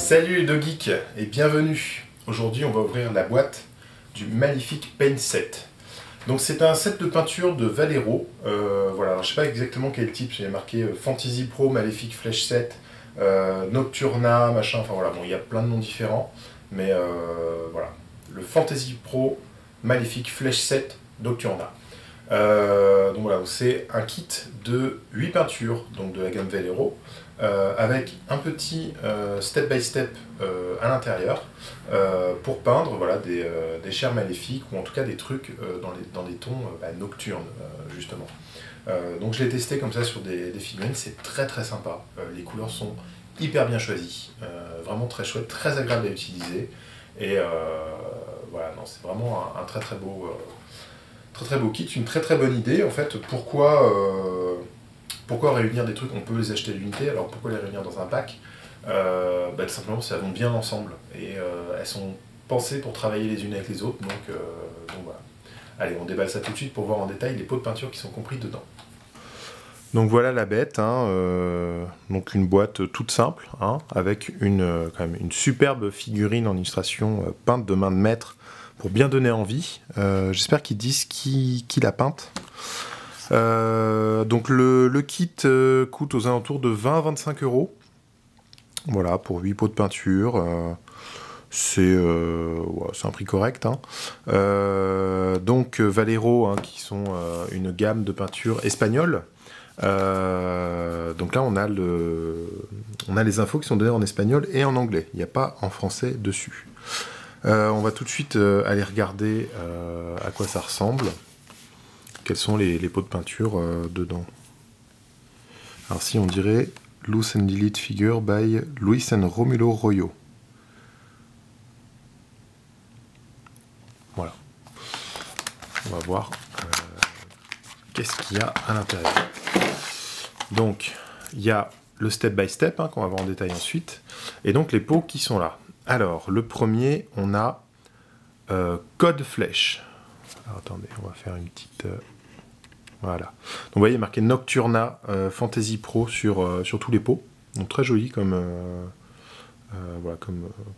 Salut les deux geeks et bienvenue. Aujourd'hui on va ouvrir la boîte du magnifique Paint Set. Donc c'est un set de peinture de Vallejo. Voilà, alors, je sais pas exactement quel type, il y a marqué Fantasy Pro, Maléfique Flèche Set, Nocturna, machin, enfin voilà, bon il y a plein de noms différents. Mais voilà, le Fantasy Pro, Maléfique Flèche Set, Nocturna. Donc voilà, c'est un kit de 8 peintures donc de la gamme Vallejo, avec un petit step by step à l'intérieur pour peindre voilà, des chairs maléfiques ou en tout cas des trucs dans des tons nocturnes justement. Donc je l'ai testé comme ça sur des figurines, c'est très très sympa, les couleurs sont hyper bien choisies, vraiment très chouette, très agréable à utiliser et voilà, c'est vraiment un très très beau kit, une très très bonne idée. En fait, pourquoi réunir des trucs, on peut les acheter à l'unité, alors pourquoi les réunir dans un pack? Tout simplement ça vont bien ensemble, et elles sont pensées pour travailler les unes avec les autres, donc voilà. Allez, on déballe ça tout de suite pour voir en détail les pots de peinture qui sont compris dedans. Donc voilà la bête, donc une boîte toute simple, avec quand même une superbe figurine en illustration peinte de main de maître, pour bien donner envie. J'espère qu'ils disent qui l'a peinte. Donc le kit coûte aux alentours de 20 à 25 €. Voilà, pour 8 pots de peinture. C'est un prix correct. Donc Vallejo, qui sont une gamme de peinture espagnole. Donc là on a les infos qui sont données en espagnol et en anglais. Il n'y a pas en français dessus. On va tout de suite aller regarder à quoi ça ressemble. Quels sont les pots de peinture dedans. Alors si on dirait Loose and Delete Figure by Luis and Romulo Royo. Voilà. On va voir qu'est-ce qu'il y a à l'intérieur. Donc il y a le step by step qu'on va voir en détail ensuite. Et donc les pots qui sont là. Alors, le premier, on a Code Flèche. Alors, attendez, on va faire une petite... voilà. Donc, vous voyez, marqué Nocturna Fantasy Pro sur tous les pots. Donc, très joli comme, voilà,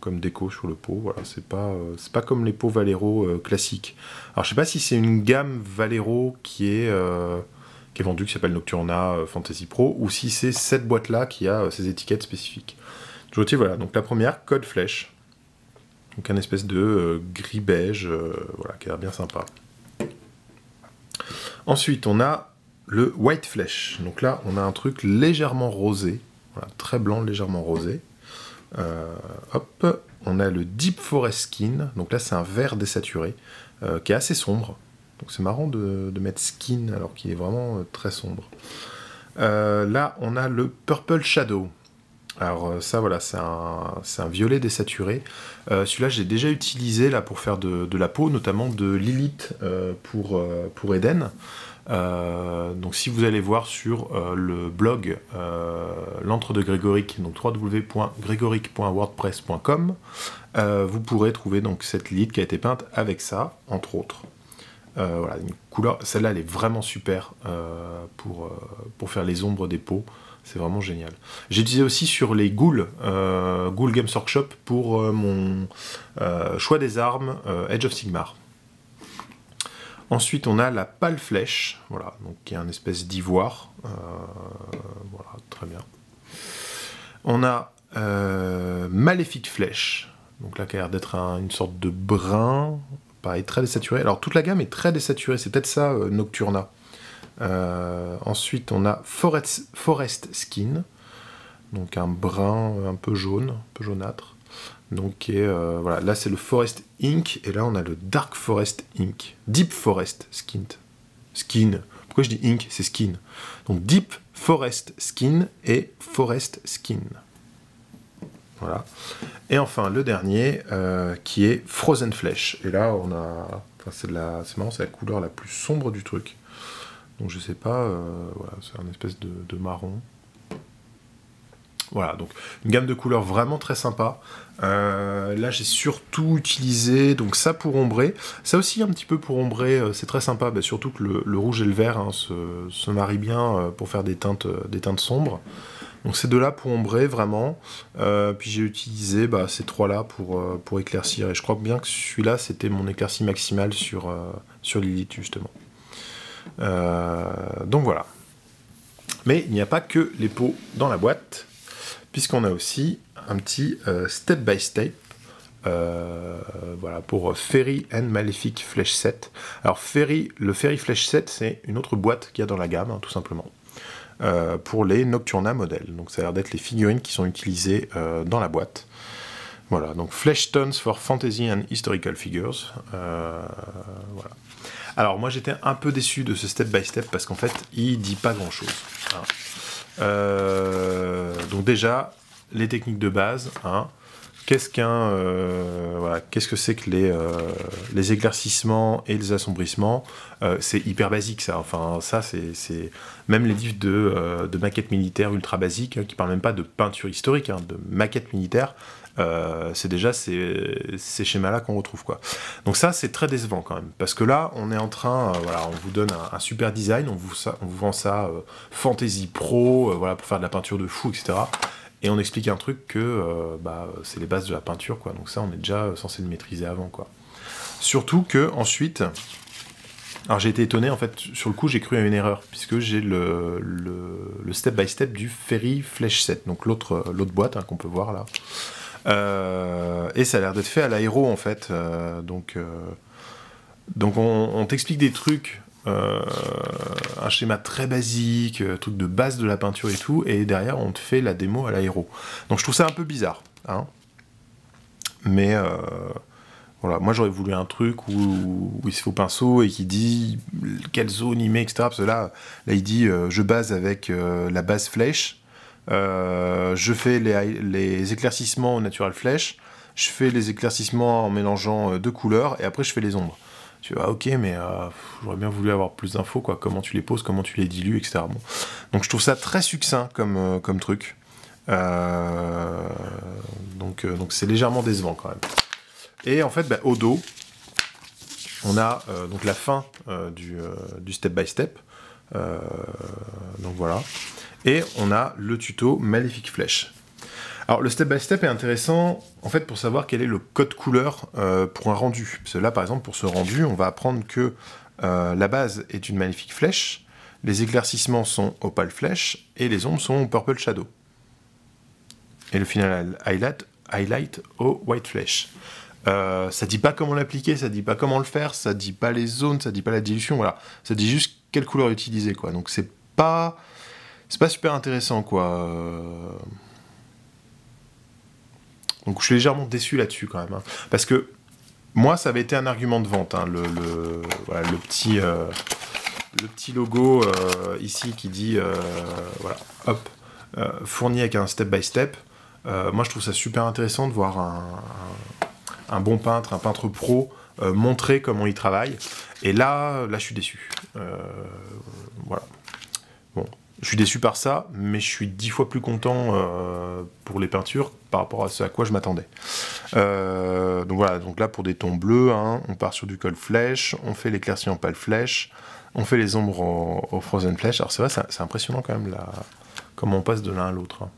comme déco sur le pot. Voilà, c'est pas comme les pots Vallejo classiques. Alors, je sais pas si c'est une gamme Vallejo qui est vendue, qui s'appelle Nocturna Fantasy Pro, ou si c'est cette boîte-là qui a ses étiquettes spécifiques. Voilà, donc la première, Code Flèche. Donc un espèce de gris-beige, voilà, qui a l'air bien sympa. Ensuite, on a le White Flèche. Donc là, on a un truc légèrement rosé. Voilà, très blanc, légèrement rosé. Hop, on a le Deep Forest Skin. Donc là, c'est un vert désaturé, qui est assez sombre. Donc c'est marrant de mettre Skin alors qu'il est vraiment très sombre. Là, on a le Purple Shadow. Alors ça voilà, c'est un violet désaturé. Celui-là j'ai déjà utilisé là pour faire de la peau, notamment de Lilith pour Eden. Donc si vous allez voir sur le blog l'antre de Grégoric, donc www.gregoric.wordpress.com, vous pourrez trouver donc cette Lilith qui a été peinte avec ça, entre autres. Voilà, une couleur, celle-là elle est vraiment super pour faire les ombres des peaux. C'est vraiment génial. J'ai utilisé aussi sur les Ghoul Games Workshop pour mon choix des armes Age of Sigmar. Ensuite, on a la pâle flèche, voilà, donc qui est un espèce d'ivoire. Voilà, très bien. On a Maléfique flèche, donc là qui a l'air d'être une sorte de brun, pareil, très désaturé. Alors toute la gamme est très désaturée, c'est peut-être ça Nocturna. Ensuite on a Forest Skin, donc un brun un peu jaune, un peu jaunâtre, donc voilà, là c'est le Forest Ink, et là on a le Dark Forest Ink, Deep Forest Skin, pourquoi je dis Ink, c'est Skin, donc Deep Forest Skin et Forest Skin, voilà. Et enfin le dernier qui est Frozen Flesh, et là on a, c'est marrant, c'est la couleur la plus sombre du truc. Donc je sais pas, voilà, c'est un espèce de marron. Voilà, donc une gamme de couleurs vraiment très sympa. Là j'ai surtout utilisé donc ça pour ombrer. Ça aussi un petit peu pour ombrer, c'est très sympa, surtout que le rouge et le vert se marient bien pour faire des teintes sombres. Donc ces deux-là pour ombrer vraiment, puis j'ai utilisé ces trois-là pour éclaircir, et je crois bien que celui-là c'était mon éclaircie maximale sur Lilith justement. Donc voilà. Mais il n'y a pas que les pots dans la boîte, puisqu'on a aussi un petit step by step, voilà, pour Fairy and Malefic Flesh Set. Alors le Fairy Flesh Set, c'est une autre boîte qu'il y a dans la gamme, hein, tout simplement, pour les Nocturna modèles. Donc ça a l'air d'être les figurines qui sont utilisées dans la boîte. Voilà, donc Flesh Tones for Fantasy and Historical Figures. Voilà. Alors moi j'étais un peu déçu de ce step by step parce qu'en fait il dit pas grand chose. Hein. Donc déjà les techniques de base. Hein. Qu'est-ce voilà, qu'est-ce que c'est que les éclaircissements et les assombrissements? C'est hyper basique ça. Enfin ça c'est même les livres de maquettes militaires ultra basiques hein, qui parlent même pas de peinture historique, hein, de maquettes militaires. C'est déjà ces schémas-là qu'on retrouve quoi. Donc ça c'est très décevant quand même parce que là on est en train, voilà, on vous donne un super design, on vous vend ça fantasy pro, voilà, pour faire de la peinture de fou, etc. Et on explique un truc que c'est les bases de la peinture quoi. Donc ça on est déjà censé le maîtriser avant quoi. Surtout que ensuite, alors j'ai été étonné en fait sur le coup j'ai cru à une erreur puisque j'ai le step by step du Fairy Flesh Set, donc l'autre boîte hein, qu'on peut voir là. Et ça a l'air d'être fait à l'aéro en fait, donc on t'explique des trucs, un schéma très basique, truc de base de la peinture et tout, et derrière on te fait la démo à l'aéro. Donc je trouve ça un peu bizarre, hein. Mais voilà, moi j'aurais voulu un truc où il se fait au pinceau et qui dit quelle zone il met, etc. Parce que là il dit je base avec la base flèche. Je fais les éclaircissements au natural flèche, je fais les éclaircissements en mélangeant deux couleurs et après je fais les ombres. Tu vois, ok, mais j'aurais bien voulu avoir plus d'infos, quoi, comment tu les poses, comment tu les dilues, etc. Bon. Donc je trouve ça très succinct comme truc. Donc c'est légèrement décevant quand même. Et en fait, au dos, on a donc la fin du step by step. Donc voilà. Et on a le tuto Malefic Flesh. Alors le step by step est intéressant en fait pour savoir quel est le code couleur pour un rendu. Parce que là par exemple pour ce rendu on va apprendre que la base est une Malefic Flesh, les éclaircissements sont Opal Flesh et les ombres sont Purple Shadow. Et le final highlight au White Flesh. Ça dit pas comment l'appliquer, ça dit pas comment le faire, ça dit pas les zones, ça dit pas la dilution, voilà. Ça dit juste quelle couleur utiliser quoi. Donc c'est pas super intéressant quoi. Donc je suis légèrement déçu là-dessus quand même. Hein. Parce que moi ça avait été un argument de vente. Hein, voilà, le petit logo ici qui dit voilà, hop, fourni avec un step by step. Moi je trouve ça super intéressant de voir un bon peintre, un peintre pro montrer comment il travaille. Et là je suis déçu. Voilà. Bon. Je suis déçu par ça, mais je suis 10 fois plus content pour les peintures par rapport à ce à quoi je m'attendais. Donc voilà, donc là pour des tons bleus, hein, on part sur du cold flèche, on fait l'éclairci en pâle flèche, on fait les ombres au frozen flèche. Alors c'est vrai, c'est impressionnant quand même comment on passe de l'un à l'autre. Hein.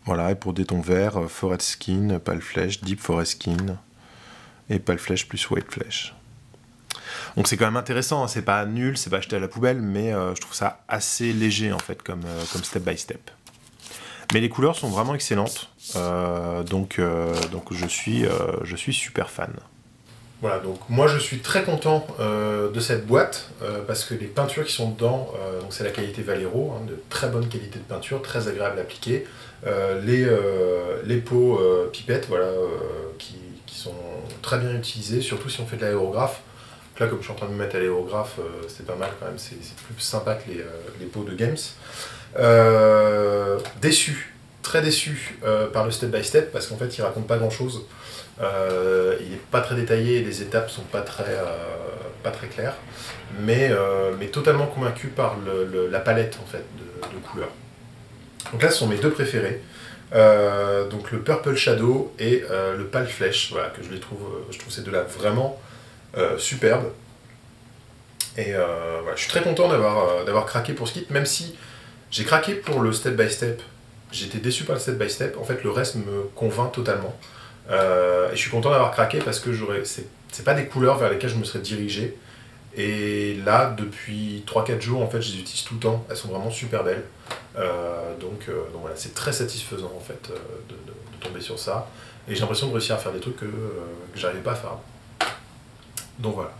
Voilà, et pour des tons verts, forest skin, pâle flèche, deep forest skin, et pâle flèche plus white flèche. Donc c'est quand même intéressant, hein. C'est pas nul, c'est pas acheté à la poubelle, mais je trouve ça assez léger en fait comme step by step. Mais les couleurs sont vraiment excellentes, donc je suis super fan. Voilà, donc moi je suis très content de cette boîte, parce que les peintures qui sont dedans, donc c'est la qualité Vallejo, hein, de très bonne qualité de peinture, très agréable à appliquer. Les pots pipettes, voilà, qui sont très bien utilisés, surtout si on fait de l'aérographe. Là, comme je suis en train de me mettre à l'aérographe, c'est pas mal quand même, c'est plus sympa que les pots de games. Déçu, très déçu par le step by step, parce qu'en fait il raconte pas grand chose. Il est pas très détaillé et les étapes sont pas très claires, mais totalement convaincu par la palette en fait de couleurs. Donc là ce sont mes deux préférés. Donc le Purple Shadow et le Pale Flèche, voilà, que je trouve ces deux-là vraiment superbes. Et voilà, je suis très content d'avoir craqué pour ce kit, même si J'ai craqué pour le step by step. J'étais déçu par le step by step. En fait, le reste me convainc totalement. Et je suis content d'avoir craqué parce que c'est pas des couleurs vers lesquelles je me serais dirigé. Et là, depuis 3-4 jours, en fait, je les utilise tout le temps. Elles sont vraiment super belles. Donc voilà, c'est très satisfaisant en fait de tomber sur ça. Et j'ai l'impression de réussir à faire des trucs que j'arrivais pas à faire. Donc voilà.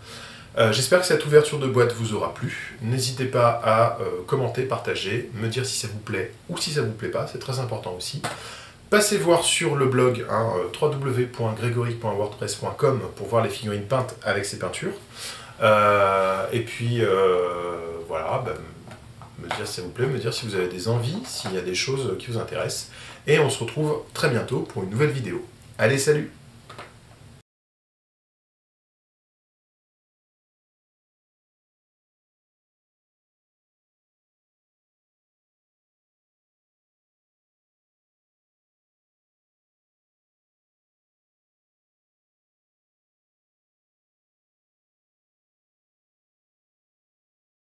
J'espère que cette ouverture de boîte vous aura plu. N'hésitez pas à commenter, partager, me dire si ça vous plaît ou si ça vous plaît pas, c'est très important aussi. Passez voir sur le blog www.gregory.wordpress.com pour voir les figurines peintes avec ces peintures. Et puis voilà, me dire si ça vous plaît, me dire si vous avez des envies, s'il y a des choses qui vous intéressent. Et on se retrouve très bientôt pour une nouvelle vidéo. Allez, salut!